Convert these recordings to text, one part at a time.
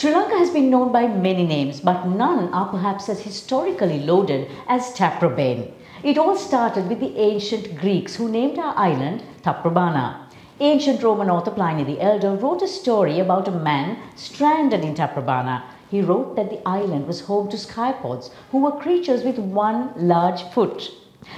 Sri Lanka has been known by many names, but none are perhaps as historically loaded as Taprobane. It all started with the ancient Greeks who named our island Taprobana. Ancient Roman author Pliny the Elder wrote a story about a man stranded in Taprobana. He wrote that the island was home to skypods, who were creatures with one large foot.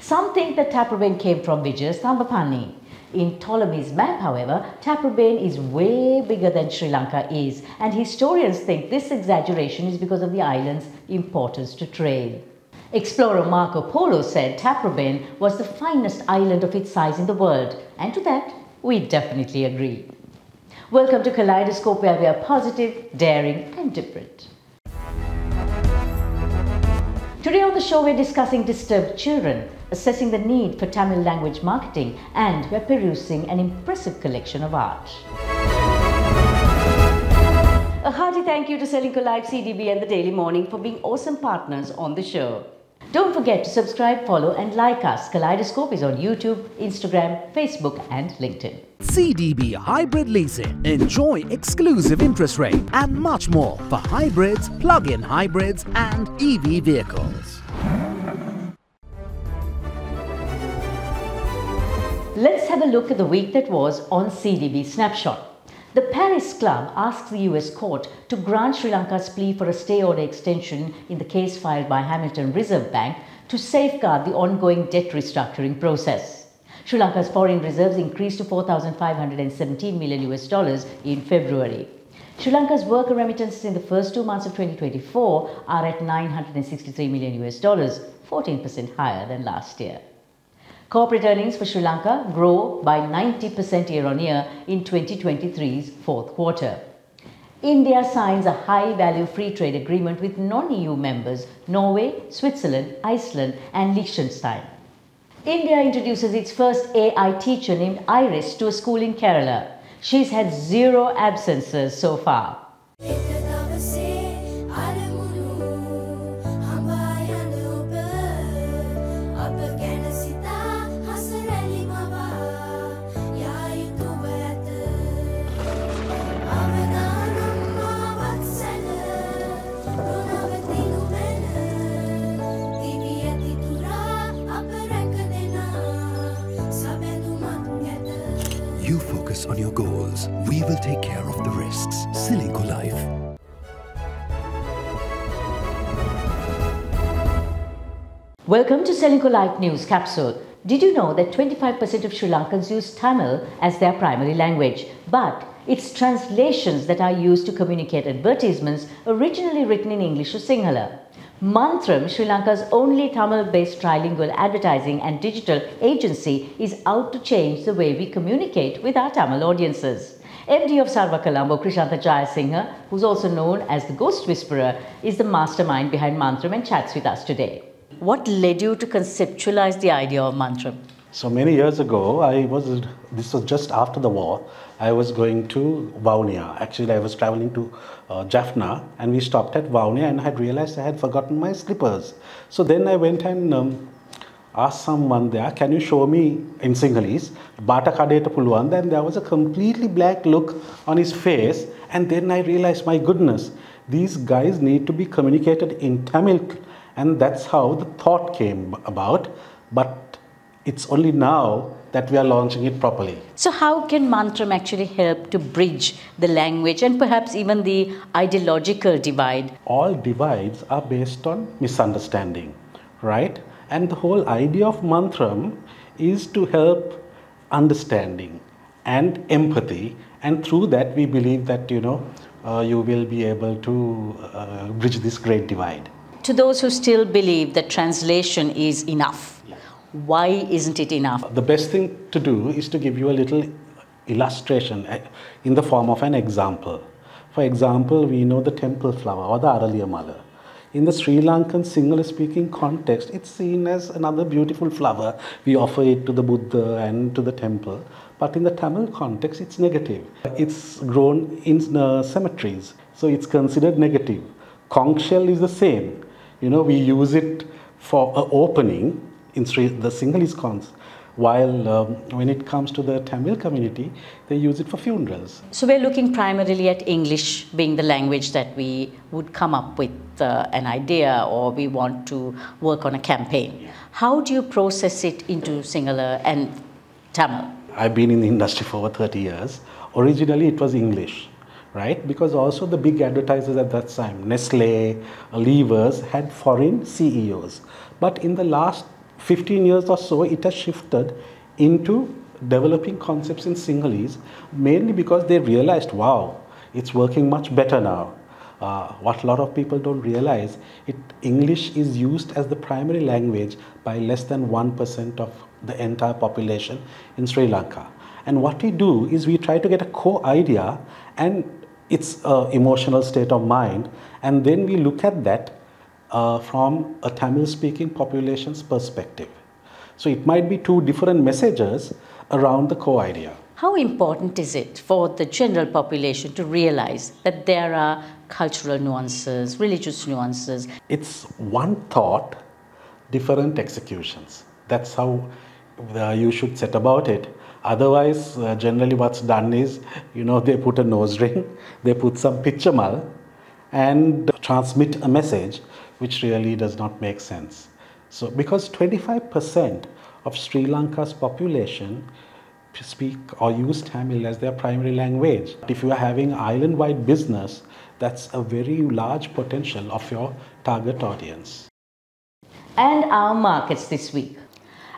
Some think that Taprobane came from Vijay's Thambapani. In Ptolemy's map, however, Taprobane is way bigger than Sri Lanka is, and historians think this exaggeration is because of the island's importance to trade. Explorer Marco Polo said Taprobane was the finest island of its size in the world, and to that, we definitely agree. Welcome to Kaleidoscope, where we are positive, daring and different. Today on the show, we're discussing disturbed children, assessing the need for Tamil language marketing, and we're perusing an impressive collection of art. A hearty thank you to Srilanka Live CDB and the Daily Morning for being awesome partners on the show. Don't forget to subscribe, follow and like us. Kaleidoscope is on YouTube, Instagram, Facebook and LinkedIn. CDB Hybrid Leasing. Enjoy exclusive interest rate and much more for hybrids, plug-in hybrids and EV vehicles. Let's have a look at the week that was on CDB Snapshot. The Paris Club asks the US court to grant Sri Lanka's plea for a stay order extension in the case filed by Hamilton Reserve Bank to safeguard the ongoing debt restructuring process. Sri Lanka's foreign reserves increased to $4,517 million in February. Sri Lanka's worker remittances in the first 2 months of 2024 are at $963 million, 14% higher than last year. Corporate earnings for Sri Lanka grow by 90% year-on-year in 2023's fourth quarter. India signs a high-value free trade agreement with non-EU members Norway, Switzerland, Iceland and Liechtenstein. India introduces its first AI teacher named Iris to a school in Kerala. She's had 0 absences so far. You focus on your goals. We will take care of the risks. Srilanka Life. Welcome to Srilanka Live News Capsule. Did you know that 25% of Sri Lankans use Tamil as their primary language? But it's translations that are used to communicate advertisements originally written in English or Sinhala. Mantram, Sri Lanka's only Tamil-based trilingual advertising and digital agency, is out to change the way we communicate with our Tamil audiences. MD of Sarva Colombo, Krishantha Jayasinghe, who's also known as the Ghost Whisperer, is the mastermind behind Mantram and chats with us today. What led you to conceptualize the idea of Mantram? So many years ago, this was just after the war, I was going to Vaunia. Actually, I was traveling to Jaffna and we stopped at Vaunia and I had realized I had forgotten my slippers. So then I went and asked someone there, can you show me in Sinhalese, Bata Kadeta Puluwan? Then there was a completely black look on his face and then I realized, my goodness, these guys need to be communicated in Tamil, and that's how the thought came about. But it's only now that we are launching it properly. So how can Mantram actually help to bridge the language and perhaps even the ideological divide? All divides are based on misunderstanding, right? And the whole idea of Mantram is to help understanding and empathy, and through that we believe that you will be able to bridge this great divide. To those who still believe that translation is enough, why isn't it enough? The best thing to do is to give you a little illustration in the form of an example. For example, we know the temple flower or the Araliya Mala. In the Sri Lankan Sinhala-speaking context, it's seen as another beautiful flower. We offer it to the Buddha and to the temple. But in the Tamil context, it's negative. It's grown in cemeteries, so it's considered negative. Conch shell is the same. We use it for an opening in the Sinhalese context. while when it comes to the Tamil community, they use it for funerals. So we're looking primarily at English being the language that we would come up with an idea, or we want to work on a campaign. How do you process it into Sinhala and Tamil? I've been in the industry for over 30 years. Originally it was English, right? Because also the big advertisers at that time, Nestle, Levers, had foreign CEOs. But in the last 15 years or so, it has shifted into developing concepts in Sinhalese, mainly because they realized, wow, it's working much better now. What a lot of people don't realize, English is used as the primary language by less than 1% of the entire population in Sri Lanka. And what we do is we try to get a core idea and its emotional state of mind, and then we look at that from a Tamil-speaking population's perspective. So it might be two different messages around the core idea. How important is it for the general population to realize that there are cultural nuances, religious nuances? It's one thought, different executions. That's how you should set about it. Otherwise, generally what's done is, they put a nose ring, they put some pichamal and transmit a message which really does not make sense. So, because 25% of Sri Lanka's population speak or use Tamil as their primary language. If you are having island-wide business, that's a very large potential of your target audience. And our markets this week.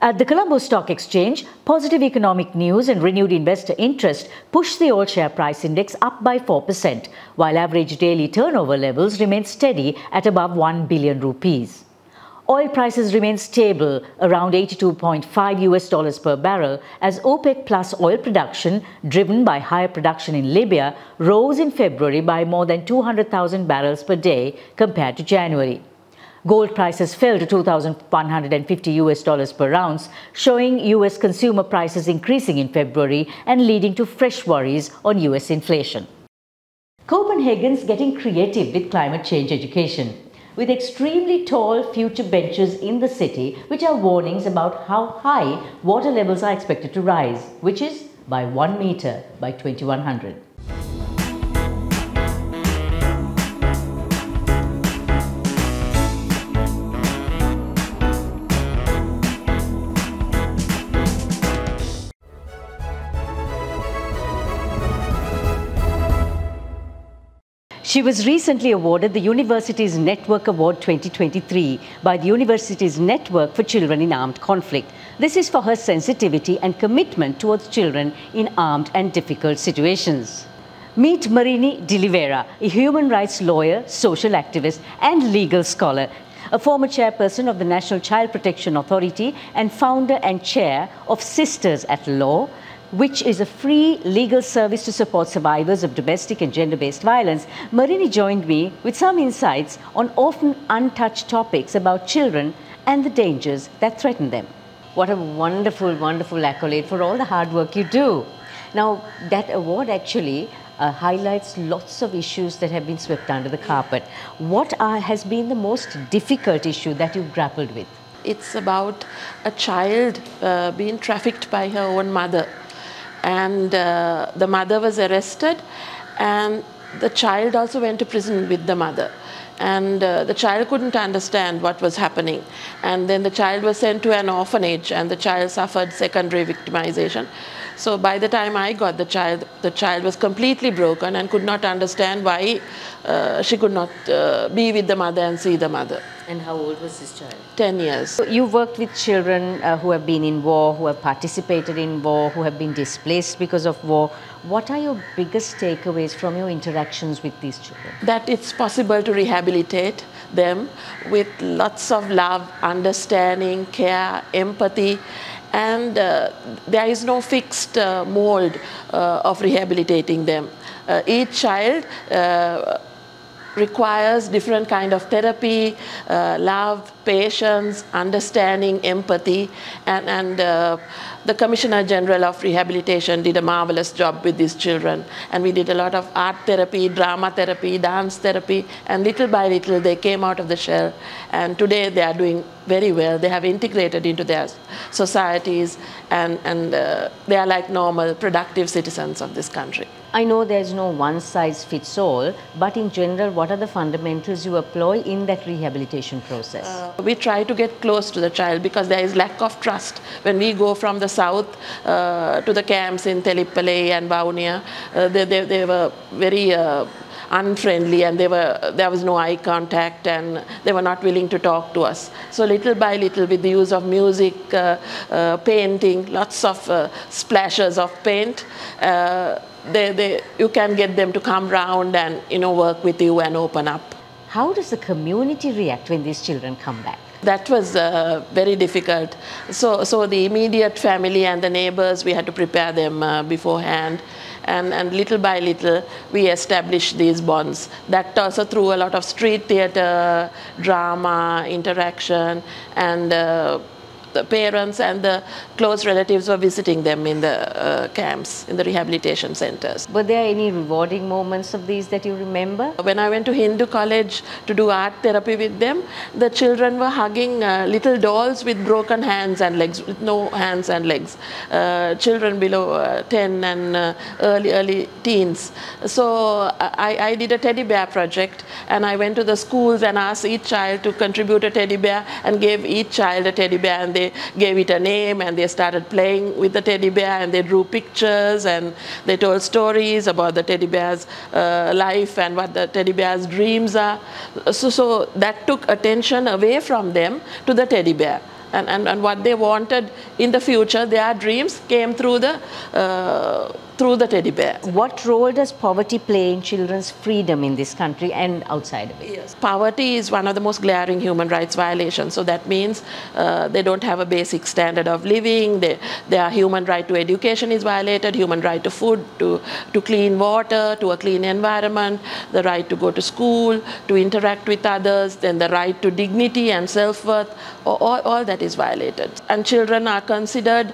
At the Colombo Stock Exchange, positive economic news and renewed investor interest pushed the all-share price index up by 4%, while average daily turnover levels remained steady at above 1 billion rupees. Oil prices remain stable around $82.5 per barrel as OPEC plus oil production, driven by higher production in Libya, rose in February by more than 200,000 barrels per day compared to January. Gold prices fell to $2,150 per ounce, showing US consumer prices increasing in February and leading to fresh worries on US inflation. Copenhagen's getting creative with climate change education, with extremely tall future benches in the city which are warnings about how high water levels are expected to rise, which is by 1 meter by 2100. She was recently awarded the Universities Network Award 2023 by the Universities Network for Children in Armed Conflict. This is for her sensitivity and commitment towards children in armed and difficult situations. Meet Marini D'Oliveira, a human rights lawyer, social activist and legal scholar, a former chairperson of the National Child Protection Authority and founder and chair of Sisters at Law, which is a free legal service to support survivors of domestic and gender-based violence. Marini joined me with some insights on often untouched topics about children and the dangers that threaten them. What a wonderful, wonderful accolade for all the hard work you do. Now, that award actually highlights lots of issues that have been swept under the carpet. What has been the most difficult issue that you've grappled with? It's about a child being trafficked by her own mother. And the mother was arrested, and the child also went to prison with the mother. And the child couldn't understand what was happening. And then the child was sent to an orphanage, and the child suffered secondary victimization. So by the time I got the child was completely broken and could not understand why she could not be with the mother and see the mother. And how old was this child? 10 years. So you've worked with children who have been in war, who have participated in war, who have been displaced because of war. What are your biggest takeaways from your interactions with these children? That it's possible to rehabilitate them with lots of love, understanding, care, empathy. And there is no fixed mold of rehabilitating them. Each child requires different kind of therapy, love, patience, understanding, empathy, and the Commissioner General of Rehabilitation did a marvelous job with these children. And we did a lot of art therapy, drama therapy, dance therapy, and little by little they came out of the shell. And today they are doing very well. They have integrated into their societies, and they are like normal, productive citizens of this country. I know there's no one size fits all, but in general, what are the fundamentals you employ in that rehabilitation process? We try to get close to the child because there is lack of trust. When we go from the south to the camps in Telipalai and Vaunia, they were very unfriendly, and there was no eye contact, and they were not willing to talk to us. So little by little, with the use of music, painting, lots of splashes of paint, you can get them to come round and work with you and open up. How does the community react when these children come back? That was very difficult. So the immediate family and the neighbors, we had to prepare them beforehand. And little by little, we established these bonds. That also through a lot of street theater, drama, interaction, and the parents and the close relatives were visiting them in the camps, in the rehabilitation centers. Were there any rewarding moments of these that you remember? When I went to Hindu college to do art therapy with them, the children were hugging little dolls with broken hands and legs, with no hands and legs. Children below 10 and early teens. So I did a teddy bear project, and I went to the schools and asked each child to contribute a teddy bear, and gave each child a teddy bear, and they gave it a name, and they started playing with the teddy bear, and they drew pictures, and they told stories about the teddy bear's life and what the teddy bear's dreams are. So that took attention away from them to the teddy bear. And what they wanted in the future, their dreams came through the teddy bear. What role does poverty play in children's freedom in this country and outside of it? Yes. Poverty is one of the most glaring human rights violations. So that means they don't have a basic standard of living. Their human right to education is violated, human right to food, to clean water, to a clean environment, the right to go to school, to interact with others, then the right to dignity and self-worth, all that is violated. And children are considered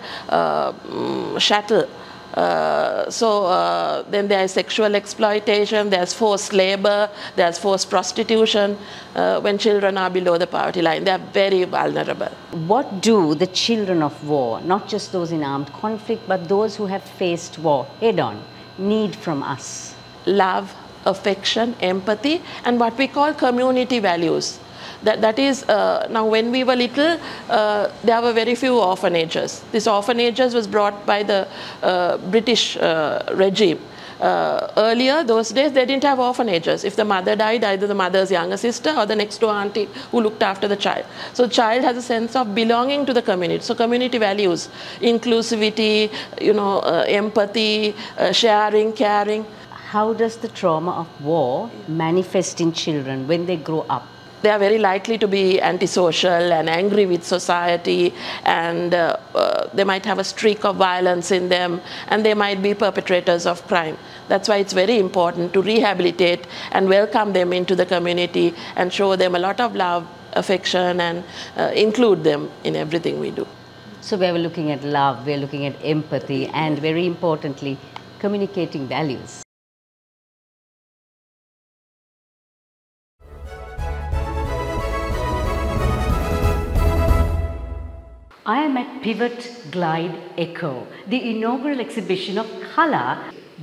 chattel. Then there is sexual exploitation, there's forced labor, there's forced prostitution. When children are below the poverty line, they are very vulnerable. What do the children of war, not just those in armed conflict, but those who have faced war head-on, need from us? Love, affection, empathy, and what we call community values. That is, now when we were little, there were very few orphanages. These orphanages was brought by the British regime. Earlier, those days, they didn't have orphanages. If the mother died, either the mother's younger sister or the next door auntie who looked after the child. So the child has a sense of belonging to the community. So community values, inclusivity, empathy, sharing, caring. How does the trauma of war manifest in children when they grow up? They are very likely to be antisocial and angry with society, and they might have a streak of violence in them, and they might be perpetrators of crime. That's why it's very important to rehabilitate and welcome them into the community and show them a lot of love, affection, and include them in everything we do. So we're looking at love, we're looking at empathy, and very importantly, communicating values. I am at Pivot Glide Echo, the inaugural exhibition of colour,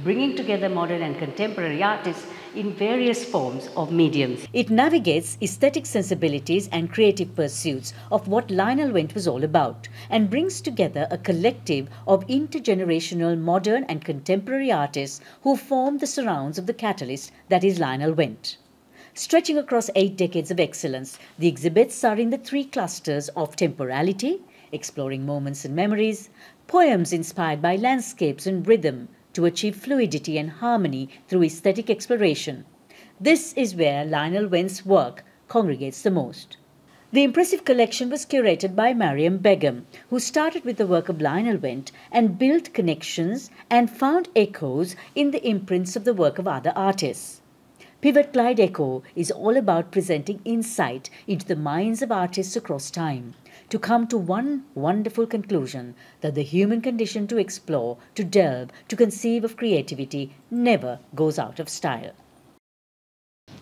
bringing together modern and contemporary artists in various forms of mediums. It navigates aesthetic sensibilities and creative pursuits of what Lionel Wendt was all about, and brings together a collective of intergenerational modern and contemporary artists who form the surrounds of the catalyst that is Lionel Wendt. Stretching across 8 decades of excellence, the exhibits are in the 3 clusters of temporality, exploring moments and memories, poems inspired by landscapes and rhythm to achieve fluidity and harmony through aesthetic exploration. This is where Lionel Wendt's work congregates the most. The impressive collection was curated by Mariam Begum, who started with the work of Lionel Wendt and built connections and found echoes in the imprints of the work of other artists. Pivot Glide Echo is all about presenting insight into the minds of artists across time, to come to one wonderful conclusion that the human condition to explore, to delve, to conceive of creativity never goes out of style.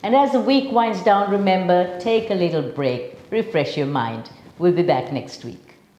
And as the week winds down, remember, take a little break, refresh your mind. We'll be back next week.